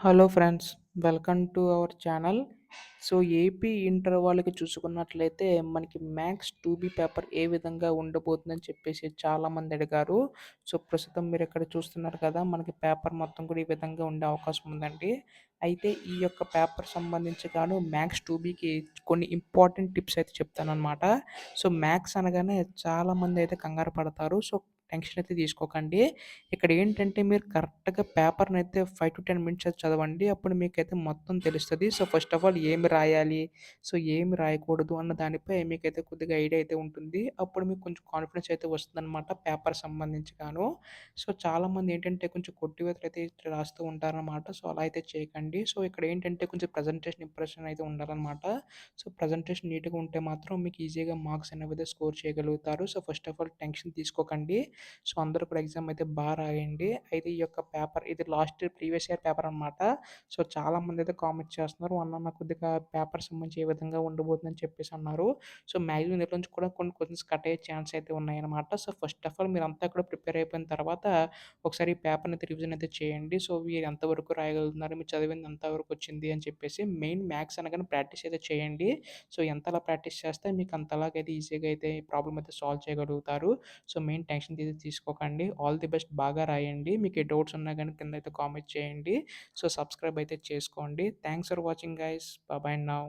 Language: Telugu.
Hello friends, welcome to our channel. So AP inter వాళ్ళకి చూసుకున్నట్లయితే మనకి మ్యాథ్స్ 2B పేపర్ ఏ విధంగా ఉండబోతుందని చెప్పేసి చాలామంది అడిగారు. సో ప్రస్తుతం మీరు ఇక్కడ చూస్తున్నారు కదా, మనకి పేపర్ మొత్తం కూడా ఈ విధంగా ఉండే అవకాశం ఉందండి. అయితే ఈ యొక్క పేపర్ సంబంధించి గాను మ్యాథ్స్ 2Bకి కొన్ని ఇంపార్టెంట్ టిప్స్ అయితే చెప్తానన్నమాట. సో మ్యాథ్స్ అనగానే చాలామంది అయితే కంగారు పడతారు. సో టెన్షన్ అయితే తీసుకోకండి. ఇక్కడ ఏంటంటే మీరు కరెక్ట్‌గా పేపర్‌నైతే 5-10 మినిట్స్ అయితే చదవండి. అప్పుడు మీకైతే మొత్తం తెలుస్తది. సో ఫస్ట్ ఆఫ్ ఆల్ ఏమి రాయాలి? సో ఏమి రాయకూడదు అన్న దానిపై మీకైతే కొద్దిగా ఐడియా అయితే ఉంటుంది. అప్పుడు మీకు కొంచెం కాన్ఫిడెన్స్ అయితే వస్తుందన్నమాట పేపర్ సంబంధించి గాను. సో చాలామంది ఏంటంటే కొంచెం కొట్టివేతలైతే రాస్తూ ఉంటారనమాట. సో అలా అయితే చేయకండి. సో ఇక్కడ ఏంటంటే కొంచెం ప్రెజెంటేషన్ ఇంప్రెషన్ అయితే ఉండాలనమాట. సో ప్రెజెంటేషన్ నీట్‌గా ఉంటే మాత్రం మీకు ఈజీగా మార్క్స్ అనేవి స్కోర్ చేయగలుగుతారు. So first of all tension తీసుకోకండి. సో అందరూ కూడా ఎగ్జామ్ అయితే రాయండి. అయితే ఈ యొక్క పేపర్ ఇది ప్రీవియస్ ఇయర్ పేపర్ అనమాట. సో చాలామంది అయితే కామెంట్ చేస్తున్నారు. "అన్న నాకు కొద్దిగా పేపర్ సంబంధించి ఏ విధంగా ఉండబోతుందని" చెప్పేసి అన్నారు. సో మాక్సిమం దీంట్లో నుంచి కూడా కొన్ని క్వెషన్స్ కట్ అయ్యే ఛాన్స్ అయితే ఉన్నాయన్నమాట. సో ఫస్ట్ ఆఫ్ ఆల్ మీరంతా కూడా ప్రిపేర్ అయిపోయిన తర్వాత ఒకసారి ఈ పేపర్‌ని అయితే రివిజన్ అయితే చేయండి. సో మీరు ఎంతవరకు రాయగలుగుతున్నారు? మీరు చదివింది ఎంతవరకు వచ్చింది అని చెప్పేసి మెయిన్ మ్యాథ్స్ అనగానే ప్రాక్టీస్ అయితే చేయండి. సో ఎంతలా ప్రాక్టీస్ చేస్తే మీకు అంతలాగైతే ఈజీగా అయితే ఈ ప్రాబ్లమ్ అయితే సాల్వ్ చేయగలుగుతారు. సో మెయిన్ టెన్షన్ తీసుకోకండి. ఆల్ ది బెస్ట్, బాగా రాయండి. మీకు ఏ డౌట్స్ ఉన్నా గాని కింద అయితే కామెంట్ చేయండి. సో సబ్స్క్రైబ్ అయితే చేసుకోండి. Thanks for watching guys. By by now.